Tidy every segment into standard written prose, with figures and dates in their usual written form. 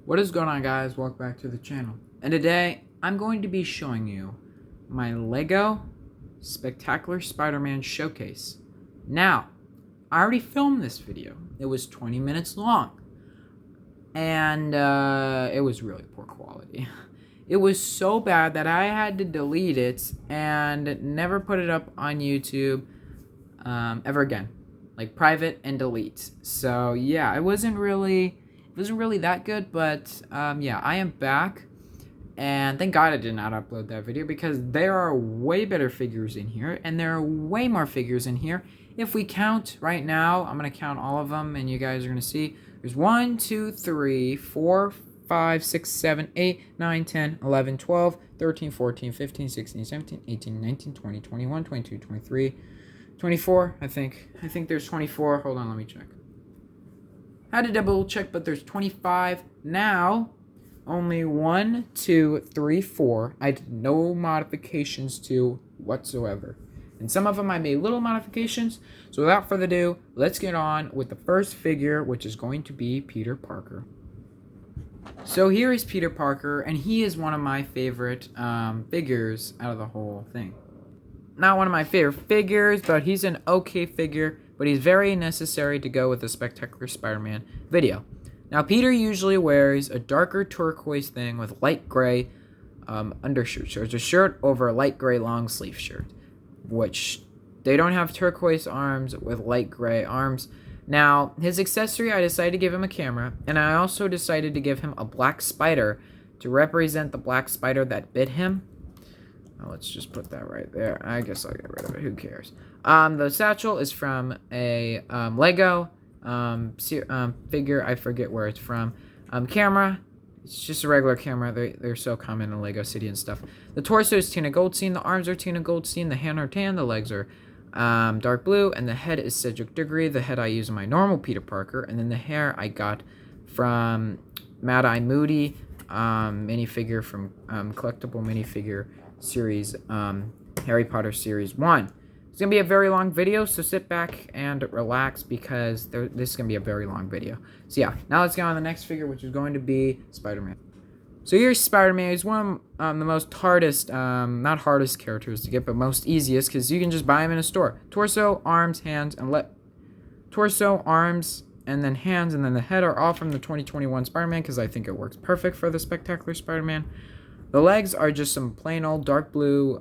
What is going on, guys? Welcome back to the channel. And today I'm going to be showing you my Lego Spectacular Spider-Man showcase. Now, I already filmed this video. It was 20 minutes long. And it was really poor quality. It was so bad that I had to delete it and never put it up on YouTube ever again. Like private and delete. So yeah, it wasn't really that good, but yeah, I am back, and thank God I did not upload that video because there are way better figures in here, and there are way more figures in here. If we count right now, I'm gonna count all of them, and you guys are gonna see there's 1, 2, 3, 4, 5, 6, 7, 8, 9, 10, 11, 12, 13, 14, 15, 16, 17, 18, 19, 20, 21, 22, 23, 24, I think there's 24. Hold on, let me check. I had to double check, but there's 25 now. Only 1, 2, 3, 4. I did no modifications to whatsoever. And some of them I made little modifications. So without further ado, let's get on with the first figure, which is going to be Peter Parker. So here is Peter Parker, and he is one of my favorite figures out of the whole thing. Not one of my favorite figures, but he's an okay figure, but he's very necessary to go with the Spectacular Spider-Man video. Now, Peter usually wears a darker turquoise thing with light gray undershirt. So it's a shirt over a light gray long sleeve shirt, which they don't have turquoise arms with light gray arms. Now, his accessory, I decided to give him a camera, and I also decided to give him a black spider to represent the black spider that bit him. Let's just put that right there. I guess I'll get rid of it. Who cares? The satchel is from a Lego figure. I forget where it's from. Camera. It's just a regular camera. They're so common in Lego City and stuff. The torso is Tina Goldstein. The arms are Tina Goldstein. The hands are tan. The legs are dark blue. And the head is Cedric Diggory. The head I use in my normal Peter Parker. And then the hair I got from Mad Eye Moody minifigure from collectible minifigure series, Harry Potter series 1. It's gonna be a very long video, so sit back and relax because this is gonna be a very long video. So yeah, now let's get on to the next figure, which is going to be Spider-Man. So here's Spider-Man. He's one of the most hardest, not hardest characters to get, but most easiest, because you can just buy him in a store. Torso, arms, hands, and torso, arms, and then hands, and then the head are all from the 2021 Spider-Man, because I think it works perfect for the Spectacular Spider-Man. The legs are just some plain old dark blue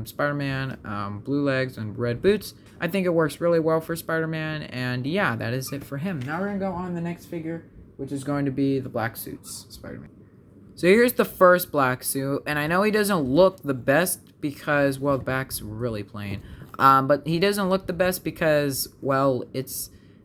Spider-Man, blue legs and red boots. I think it works really well for Spider-Man, and yeah, that is it for him. Now we're going to go on to the next figure, which is going to be the black suits Spider-Man. So here's the first black suit, and I know he doesn't look the best because, well, the back's really plain. But he doesn't look the best because, well,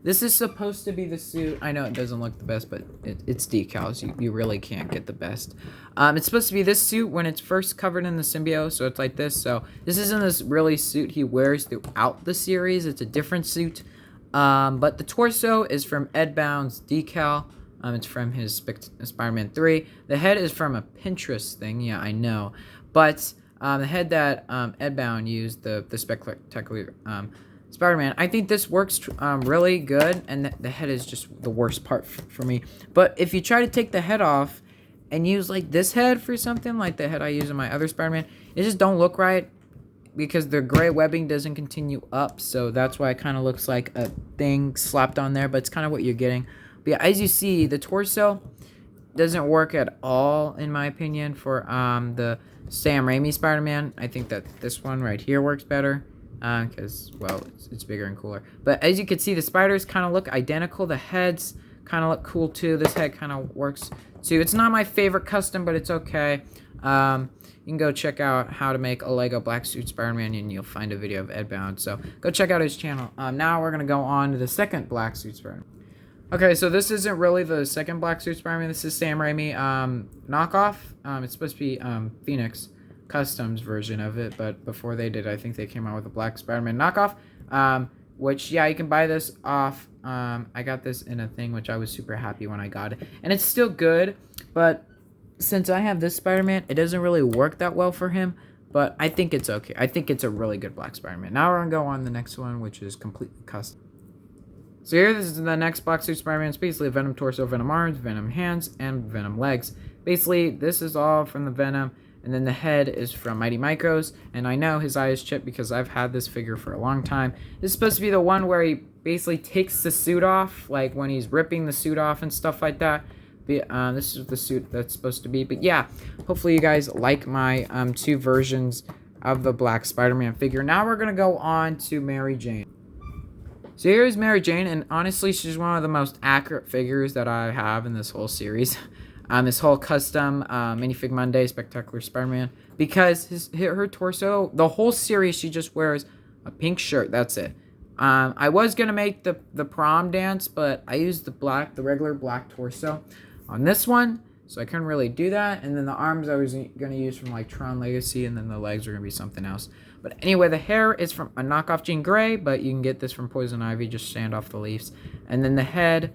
this is supposed to be the suit. I know it doesn't look the best, but it's decals. You really can't get the best. It's supposed to be this suit when it's first covered in the symbiote, so it's like this. So this isn't this really suit he wears throughout the series. It's a different suit. But the torso is from Ed Bound's decal. It's from his Spider-Man 3. The head is from a Pinterest thing. Yeah, I know. But the head that Ed Bound used, the Spectacular Spider-Man, I think this works really good, and the head is just the worst part for me. But if you try to take the head off and use like this head for something, like the head I use in my other Spider-Man, it just don't look right because the gray webbing doesn't continue up, so that's why it kind of looks like a thing slapped on there, but it's kind of what you're getting. But yeah, as you see, the torso doesn't work at all, in my opinion, for the Sam Raimi Spider-Man. I think that this one right here works better. Because, well, it's bigger and cooler. But as you can see, the spiders kind of look identical. The heads kind of look cool, too. This head kind of works, too. It's not my favorite custom, but it's okay. You can go check out how to make a Lego Black Suit Spider-Man, and you'll find a video of Ed Bound. So, go check out his channel. Now we're going to go on to the second Black Suit Spider-Man. Okay, so this isn't really the second Black Suit Spider-Man. This is Sam Raimi knockoff. It's supposed to be Phoenix Customs version of it, but before they did, I think they came out with a black Spider-Man knockoff, which, yeah, you can buy this off. I got this in a thing, which I was super happy when I got it, and it's still good, but since I have this Spider-Man, it doesn't really work that well for him, but I think it's okay. I think it's a really good black Spider-Man. Now we're gonna go on the next one, which is completely custom. So here, this is the next Black Suit Spider-Man. It's basically Venom torso, Venom arms, Venom hands, and Venom legs. Basically, this is all from the Venom, and then the head is from Mighty Micros, and I know his eye is chipped because I've had this figure for a long time. This is supposed to be the one where he basically takes the suit off, like when he's ripping the suit off and stuff like that. This is the suit that's supposed to be. But yeah, hopefully you guys like my 2 versions of the Black Spider-Man figure. Now we're going to go on to Mary Jane. So here's Mary Jane, and honestly, she's one of the most accurate figures that I have in this whole series. This whole custom Minifig Monday Spectacular Spider-Man, because her torso, the whole series, she just wears a pink shirt. That's it. I was gonna make the prom dance, but I used the regular black torso on this one, so I couldn't really do that. And then the arms I was gonna use from like Tron Legacy, and then the legs are gonna be something else. But anyway, the hair is from a knockoff Jean Grey, but you can get this from Poison Ivy, just sand off the leaves. And then the head,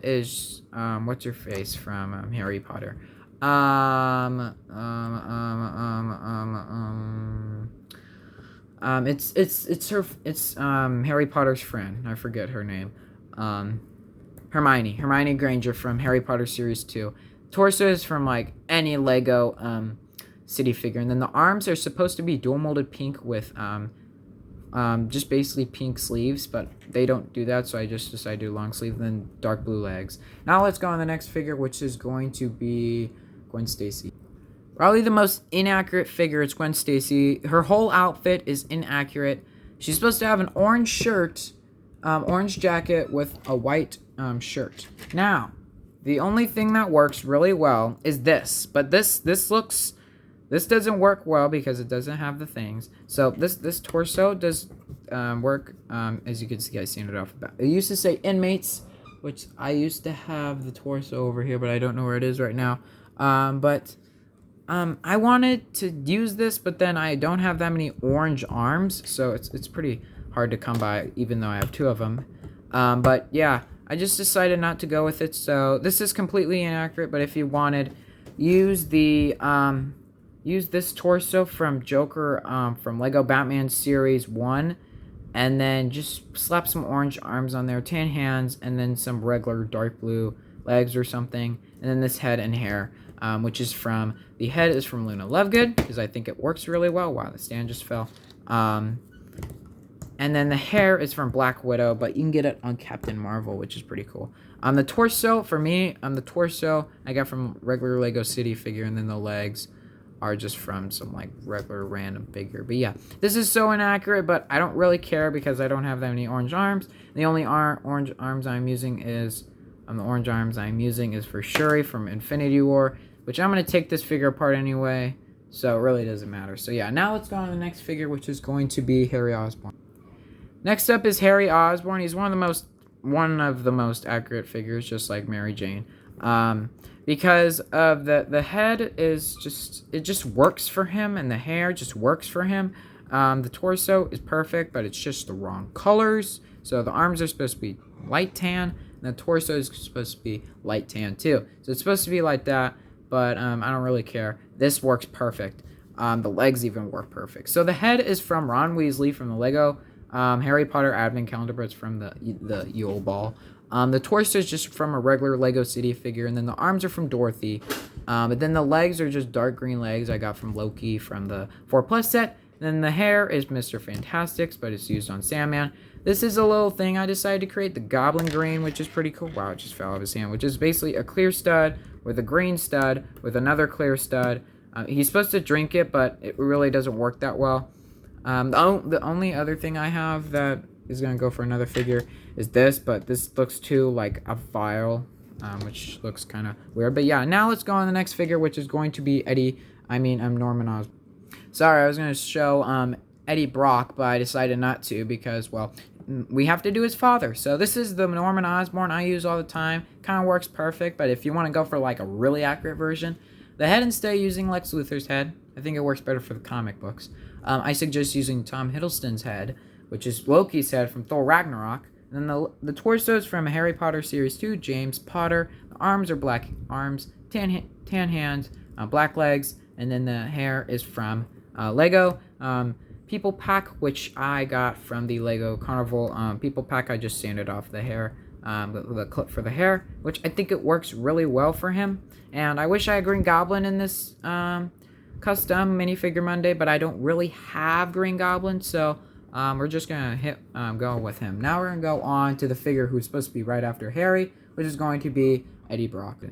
is, what's her face from Harry Potter? It's Harry Potter's friend. I forget her name. Hermione Granger from Harry Potter Series 2. Torso is from like any Lego city figure, and then the arms are supposed to be dual molded pink with just basically pink sleeves, but they don't do that, so I just decided to do long sleeve, then dark blue legs. Now let's go on the next figure, which is going to be Gwen Stacy. Probably the most inaccurate figure is Gwen Stacy. Her whole outfit is inaccurate. She's supposed to have an orange shirt, orange jacket with a white shirt. Now, the only thing that works really well is this, but this doesn't work well because it doesn't have the things. So this torso does work, as you can see, I seen it off the back. It used to say inmates, which I used to have the torso over here, but I don't know where it is right now. I wanted to use this, but then I don't have that many orange arms, so it's pretty hard to come by, even though I have 2 of them. But yeah, I just decided not to go with it. So this is completely inaccurate, but if you wanted, use the use this torso from Joker from Lego Batman Series 1, and then just slap some orange arms on there, tan hands, and then some regular dark blue legs or something, and then this head and hair, which is from, the head is from Luna Lovegood, because I think it works really well. Wow, the stand just fell. And then the hair is from Black Widow, but you can get it on Captain Marvel, which is pretty cool. The torso, for me, the torso I got from regular Lego City figure, and then the legs are just from some like regular random figure. But yeah, this is so inaccurate, but I don't really care because I don't have that many orange arms. The only orange arms I'm using is, for Shuri from Infinity War, which I'm going to take this figure apart anyway, so it really doesn't matter. So yeah, now let's go on to the next figure, which is going to be Harry Osborn. Next up is Harry Osborn. He's one of the most accurate figures, just like Mary Jane. Because of the head is it just works for him, and the hair just works for him. The torso is perfect, but it's just the wrong colors. So the arms are supposed to be light tan, and the torso is supposed to be light tan too. So it's supposed to be like that, but I don't really care. This works perfect. The legs even work perfect. So the head is from Ron Weasley from the Lego Harry Potter Advent Calendar, but it's from the Yule Ball. The torso is just from a regular Lego City figure, and then the arms are from Dorothy. But then the legs are just dark green legs I got from Loki from the 4+ set. And then the hair is Mr. Fantastic's, but it's used on Sandman. This is a little thing I decided to create, the Goblin Green, which is pretty cool. Wow, it just fell out of his hand, which is basically a clear stud with a green stud with another clear stud. He's supposed to drink it, but it really doesn't work that well. The only other thing I have that is going to go for another figure is this, but this looks too like a vial, which looks kind of weird. But yeah, now let's go on the next figure, which is going to be Norman Osborn. Sorry, I was going to show Eddie Brock, but I decided not to because, well, we have to do his father. So this is the Norman Osborn I use all the time. Kind of works perfect, but if you want to go for like a really accurate version, the head, instead of using Lex Luthor's head, I think it works better for the comic books. I suggest using Tom Hiddleston's head, which is Loki's head from Thor Ragnarok. And then the torso is from Harry Potter Series 2, James Potter. The arms are black arms, tan hands, black legs, and then the hair is from Lego people pack, which I got from the Lego Carnival people pack. I just sanded off the hair, the clip for the hair, which I think it works really well for him. And I wish I had Green Goblin in this custom minifigure Monday, but I don't really have Green Goblin, so we're just gonna go with him. Now we're gonna go on to the figure who's supposed to be right after Harry, which is going to be Eddie Brock.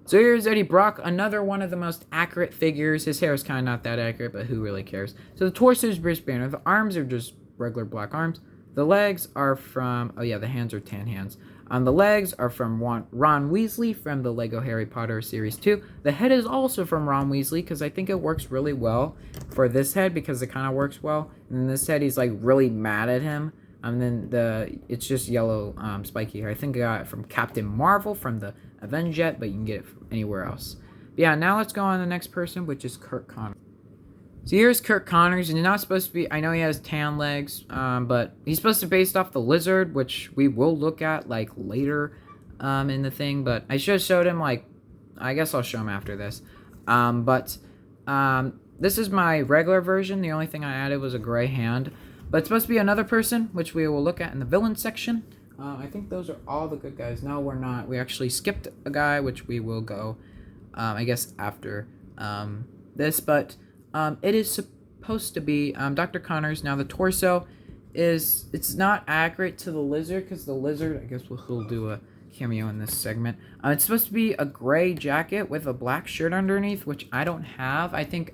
So here's Eddie Brock, another one of the most accurate figures. His hair is kind of not that accurate, but who really cares? So the torso is Bruce Banner. The arms are just regular black arms. The legs are from, oh yeah, the hands are tan hands. The legs are from Ron Weasley from the Lego Harry Potter Series 2. The head is also from Ron Weasley because I think it works really well for this head because it kind of works well. And then this head, he's like really mad at him. And then it's just yellow spiky hair. I think I got it from Captain Marvel from the Avengers, but you can get it from anywhere else. But yeah, now let's go on to the next person, which is Kirk Connor. So here's Kirk Connor. He's not supposed to be, I know he has tan legs, but he's supposed to be based off the lizard, which we will look at like later in the thing. But I should have showed him like, I guess I'll show him after this. This is my regular version. The only thing I added was a gray hand. But it's supposed to be another person, which we will look at in the villain section. I think those are all the good guys. No, we're not. We actually skipped a guy, which we will go, I guess, after this. But it is supposed to be Dr. Connors. Now, the torso it's not accurate to the lizard, because the lizard, I guess he'll do a cameo in this segment. It's supposed to be a gray jacket with a black shirt underneath, which I don't have. I think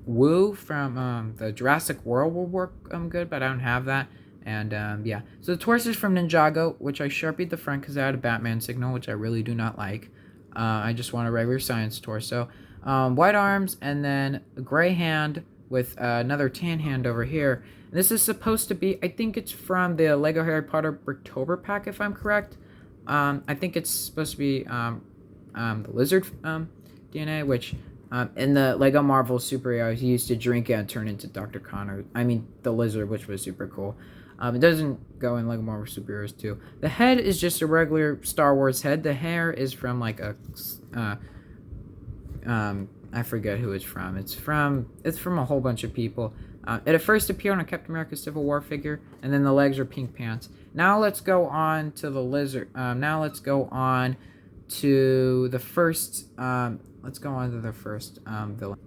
Woo from the Jurassic World will work good, but I don't have that. And yeah, so the torso is from Ninjago, which I sharpied the front because I had a Batman signal, which I really do not like. I just want a regular science torso. White arms, and then a gray hand with another tan hand over here. And this is supposed to be, I think it's from the Lego Harry Potter Bricktober pack, if I'm correct. I think it's supposed to be the lizard DNA, which in the Lego Marvel superheroes, he used to drink it and turn into Dr. Connor. I mean, the lizard, which was super cool. It doesn't go in Lego Marvel superheroes too. The head is just a regular Star Wars head. The hair is from like a I forget who it's from. It's from a whole bunch of people. It at first appeared on a Captain America Civil War figure, and then the legs are pink pants. Now let's go on to the lizard. Now let's go on to the first. Let's go on to the first villain.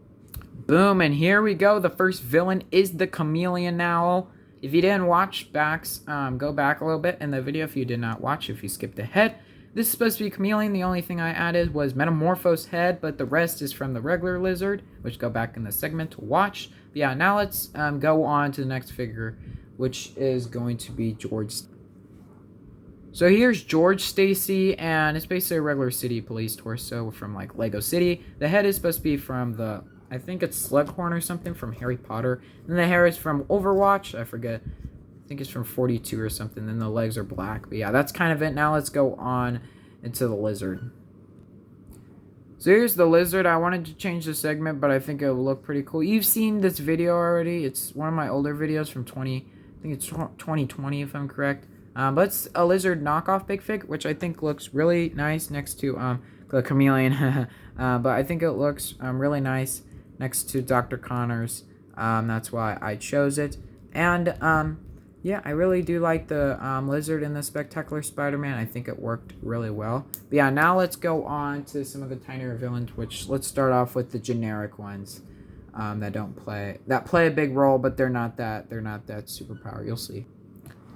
Boom, and here we go. The first villain is the Chameleon Owl. If you didn't watch backs, go back a little bit in the video if you did not watch, if you skipped ahead. This is supposed to be Chameleon. The only thing I added was Metamorphose head, but the rest is from the regular lizard, which go back in the segment to watch. But yeah, now let's go on to the next figure, which is going to be George. So here's George Stacy, and it's basically a regular city police torso from like Lego City. The head is supposed to be from the, I think it's Slughorn or something from Harry Potter. And the hair is from Overwatch. I forget. I think it's from 42 or something. Then the legs are black. But yeah, that's kind of it. Now let's go on into the lizard. So here's the lizard. I wanted to change the segment, but I think it will look pretty cool. You've seen this video already. It's one of my older videos from I think it's 2020 if I'm correct. But it's a lizard knockoff big fig, which I think looks really nice next to the Chameleon. But I think it looks really nice next to Dr. Connors. That's why I chose it. And yeah, I really do like the lizard in the Spectacular Spider-Man. I think it worked really well. But yeah, now let's go on to some of the tinier villains, which let's start off with the generic ones that play a big role, but they're not that superpower. You'll see.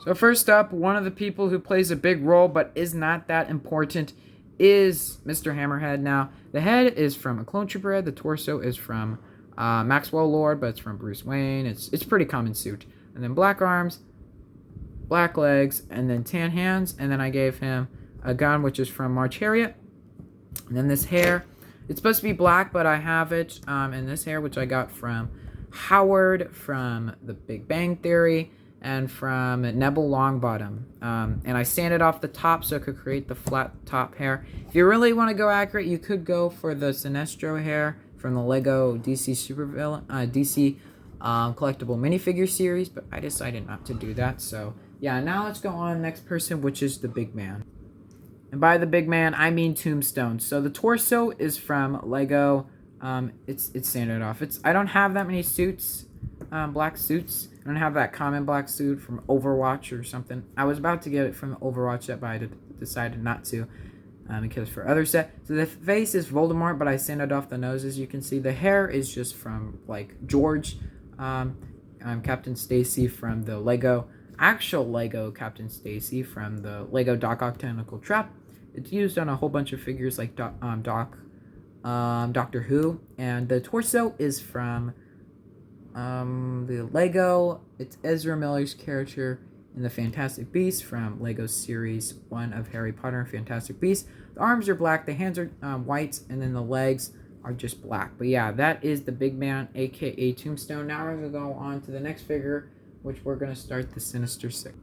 So first up, one of the people who plays a big role but is not that important is Mr. Hammerhead. Now, the head is from a clone trooper head. The torso is from Maxwell Lord, but it's from Bruce Wayne. It's a pretty common suit. And then black arms, black legs, and then tan hands. And then I gave him a gun, which is from March Harriet. And then this hair, it's supposed to be black, but I have it in this hair, which I got from Howard, from The Big Bang Theory, and from Neville Longbottom. And I sanded off the top so it could create the flat top hair. If you really want to go accurate, you could go for the Sinestro hair from the Lego DC DC collectible minifigure series, but I decided not to do that. So yeah, now let's go on next person, which is the big man. And by the big man, I mean Tombstone. So the torso is from Lego It's sanded off. I don't have that many suits, black suits. I don't have that common black suit from Overwatch or something. I was about to get it from the Overwatch set, but I decided not to. Because for other set. So the face is Voldemort, but I sanded off the nose, as you can see. The hair is just from, like, George, Captain Stacy from the actual Lego Captain Stacy from the Lego Doc Ock Tentacle Trap. It's used on a whole bunch of figures like Doctor Who. And the torso is from the Lego. It's Ezra Miller's character in the Fantastic Beasts from Lego Series 1 of Harry Potter and Fantastic Beasts. The arms are black, the hands are white, and then the legs are just black. But yeah, that is the big man, aka Tombstone. Now we're going to go on to the next figure, which we're going to start the Sinister Six.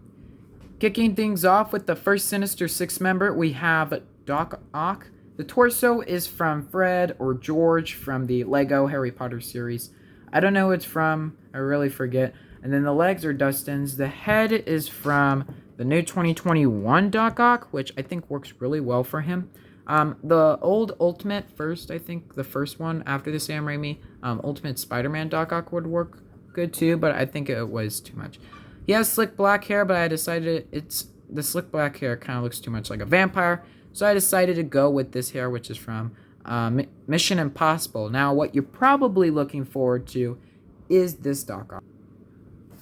Kicking things off with the first Sinister Six member, we have Doc Ock. The torso is from Fred or George from the Lego Harry Potter series. I don't know who it's from. I really forget. And then the legs are Dustin's. The head is from the new 2021 Doc Ock, which I think works really well for him. The old Ultimate first, I think the first one after the Sam Raimi Ultimate Spider-Man Doc Ock would work good too, but I think it was too much. He has slick black hair, but I decided the slick black hair kind of looks too much like a vampire, so I decided to go with this hair, which is from Mission Impossible. Now, what you're probably looking forward to is this Doc Ock.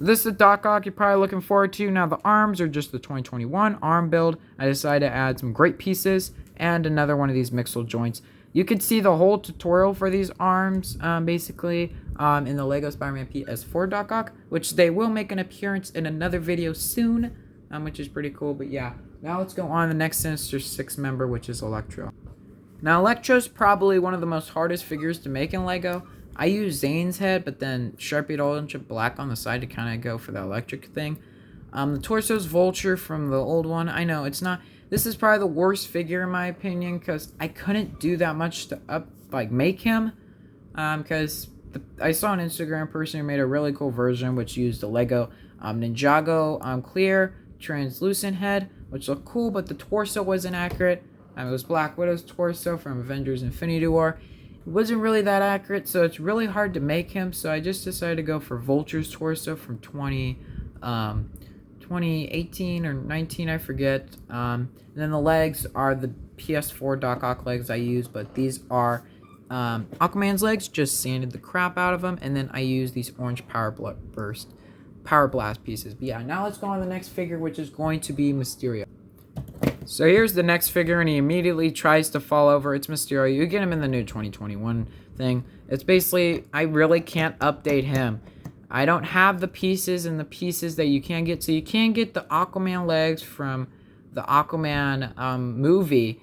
This is the Doc Ock you're probably looking forward to. Now, the arms are just the 2021 arm build. I decided to add some great pieces and another one of these mixel joints. You can see the whole tutorial for these arms, basically, in the Lego Spider-Man PS4 Doc Ock, which they will make an appearance in another video soon, which is pretty cool. But yeah, now let's go on to the next Sinister Six member, which is Electro. Now, Electro's probably one of the most hardest figures to make in Lego. I use Zane's head, but then Sharpied orange and black on the side to kind of go for the electric thing. The torso's Vulture from the old one. I know, it's not... This is probably the worst figure in my opinion, because I couldn't do that much to make him. Because I saw an Instagram person who made a really cool version, which used the Lego Ninjago clear translucent head, which looked cool, but the torso wasn't accurate. It was Black Widow's torso from Avengers Infinity War. It wasn't really that accurate, so it's really hard to make him, so I just decided to go for Vulture's torso from 2018 or 19, I forget. And then the legs are the PS4 Doc Ock legs I use, but these are Aquaman's legs, just sanded the crap out of them, and then I use these orange Power Blast pieces. But yeah, now let's go on to the next figure, which is going to be Mysterio. So here's the next figure, and he immediately tries to fall over. It's Mysterio. You get him in the new 2021 thing. It's basically, I really can't update him. I don't have the pieces and the pieces that you can get. So you can get the Aquaman legs from the Aquaman movie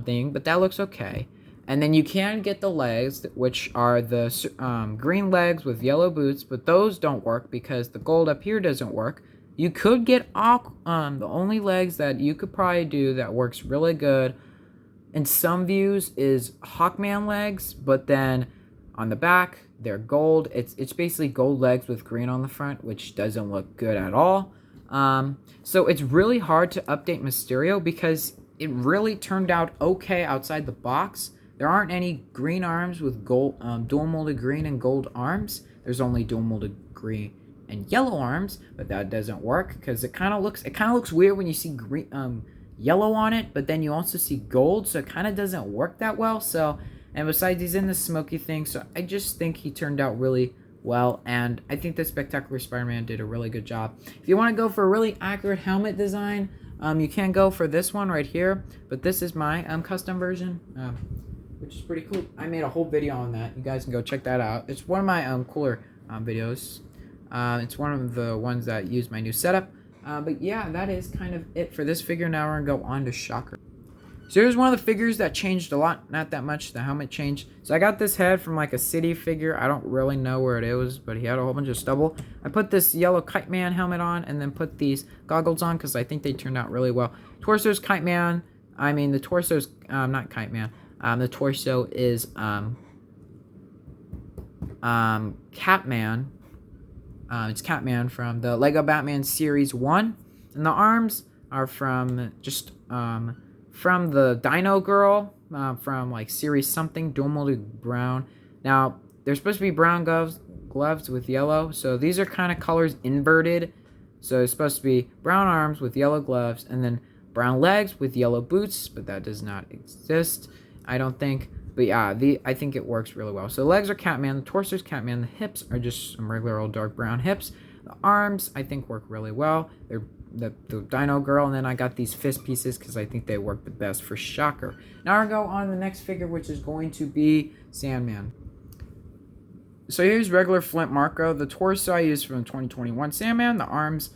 thing, but that looks okay. And then you can get the legs, which are the green legs with yellow boots, but those don't work because the gold up here doesn't work. You could get the only legs that you could probably do that works really good in some views is Hawkman legs, but then on the back they're gold. It's basically gold legs with green on the front, which doesn't look good at all. So it's really hard to update Mysterio because it really turned out okay outside the box. There aren't any green arms with gold, dual molded green and gold arms. There's only dual molded green and yellow arms, but that doesn't work because it kind of looks weird when you see green, yellow on it, but then you also see gold, so it kind of doesn't work that well. So, and besides, he's in the smoky thing, so I just think he turned out really well, and I think the Spectacular Spider-Man did a really good job. If you want to go for a really accurate helmet design, you can go for this one right here, but this is my custom version, which is pretty cool. I made a whole video on that. You guys can go check that out. It's one of my cooler videos. It's one of the ones that use my new setup. But yeah, that is kind of it for this figure. Now we're going to go on to Shocker. So here's one of the figures that changed a lot. Not that much. The helmet changed. So I got this head from like a city figure. I don't really know where it was, but he had a whole bunch of stubble. I put this yellow Kite Man helmet on and then put these goggles on because I think they turned out really well. Torso's Kite Man. I mean, the torso's not Kite Man. The torso is Catman. It's Catman from the Lego Batman Series 1. And the arms are from just from the Dino Girl from like Series something, dual molded brown. Now, they're supposed to be brown gloves with yellow. So these are kind of colors inverted. So it's supposed to be brown arms with yellow gloves, and then brown legs with yellow boots, but that does not exist, I don't think. But yeah, I think it works really well. So the legs are Catman, the torso is Catman, the hips are just some regular old dark brown hips. The arms, I think, work really well. They're the Dino Girl, and then I got these fist pieces because I think they work the best for Shocker. Now I'll go on to the next figure, which is going to be Sandman. So here's regular Flint Marco. The torso I used from 2021 Sandman. The arms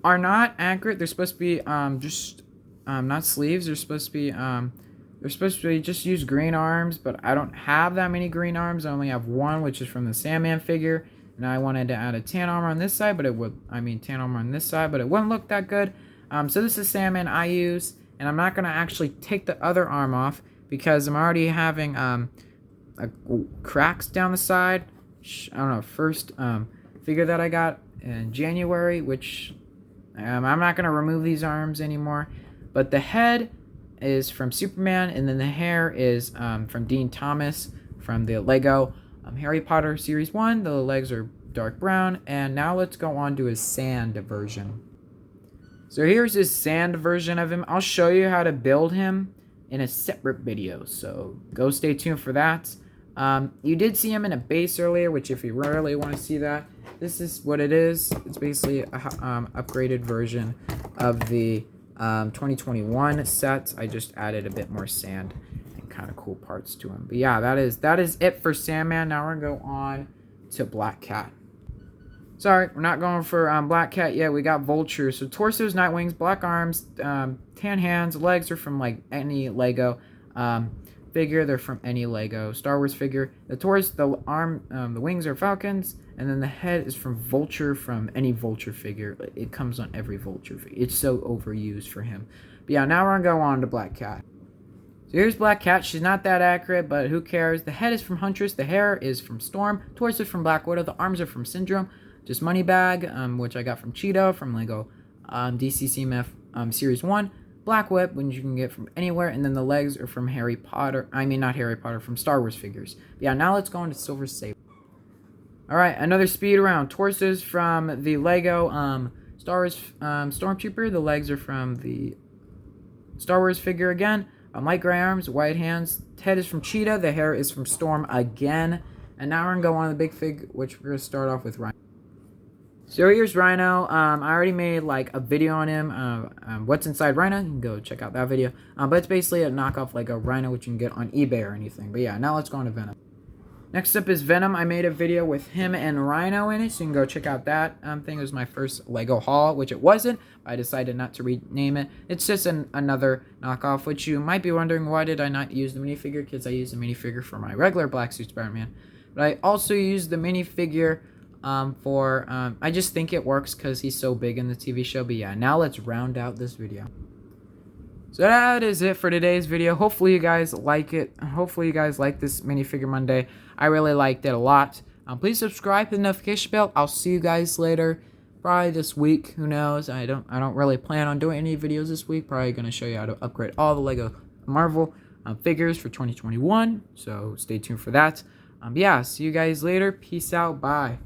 are not accurate. They're supposed to be just not sleeves. They're supposed to be just use green arms, but I don't have that many green arms. I only have one, which is from the Sandman figure. And I wanted to add a tan armor on this side, but it wouldn't look that good. So this is Sandman I use, and I'm not going to actually take the other arm off because I'm already having cracks down the side. I don't know, first figure that I got in January, which I'm not going to remove these arms anymore. But the head is from Superman, and then the hair is from Dean Thomas from the Lego Harry Potter Series 1. The legs are dark brown, and now let's go on to his sand version. So here's his sand version of him. I'll show you how to build him in a separate video, so go stay tuned for that. You did see him in a base earlier, which if you really want to see that, this is what it is. It's basically a upgraded version of the 2021 sets. I just added a bit more sand and kind of cool parts to him. But yeah, that is it for Sandman. Now we're gonna go on to Black Cat. Sorry, we're not going for Black Cat yet. We got Vulture. So torso's Nightwings, black arms, tan hands, legs are from like any Lego figure. They're from any Lego Star Wars figure. The torso, the wings are Falcons, and then the head is from Vulture, from any Vulture figure. It comes on every Vulture figure. It's so overused for him. But yeah, now we're gonna go on to Black Cat. So here's Black Cat. She's not that accurate, but who cares? The head is from Huntress. The hair is from Storm. Torso is from Black Widow. The arms are from Syndrome. Just Money Bag, which I got from Cheeto from Lego DCCMF Series 1. Black Whip, which you can get from anywhere. And then the legs are from Harry Potter. I mean, not Harry Potter, from Star Wars figures. But yeah, now let's go into Silver Saber. Alright, another speed round. Torsos from the Lego Star Wars Stormtrooper. The legs are from the Star Wars figure again. Light gray arms, white hands. Head is from Cheetah. The hair is from Storm again. And now we're going to go on to the big fig, which we're going to start off with Rhino. So here's Rhino. I already made like a video on him. What's inside Rhino? You can go check out that video. But it's basically a knockoff like a Rhino, which you can get on eBay or anything. But yeah, now let's go on to Venom. Next up is Venom. I made a video with him and Rhino in it, so you can go check out that thing. It was my first Lego haul, which it wasn't. I decided not to rename it. It's just another knockoff, which you might be wondering, why did I not use the minifigure? Because I used the minifigure for my regular Black Suit Spider-Man. But I also used the minifigure I just think it works because he's so big in the TV show. But yeah, now let's round out this video. So that is it for today's video. Hopefully you guys like it. Hopefully you guys like this minifigure Monday. I really liked it a lot. Please subscribe, hit the notification bell. I'll see you guys later. Probably this week. Who knows? I don't really plan on doing any videos this week. Probably gonna show you how to upgrade all the Lego Marvel figures for 2021. So stay tuned for that. Yeah, see you guys later. Peace out. Bye.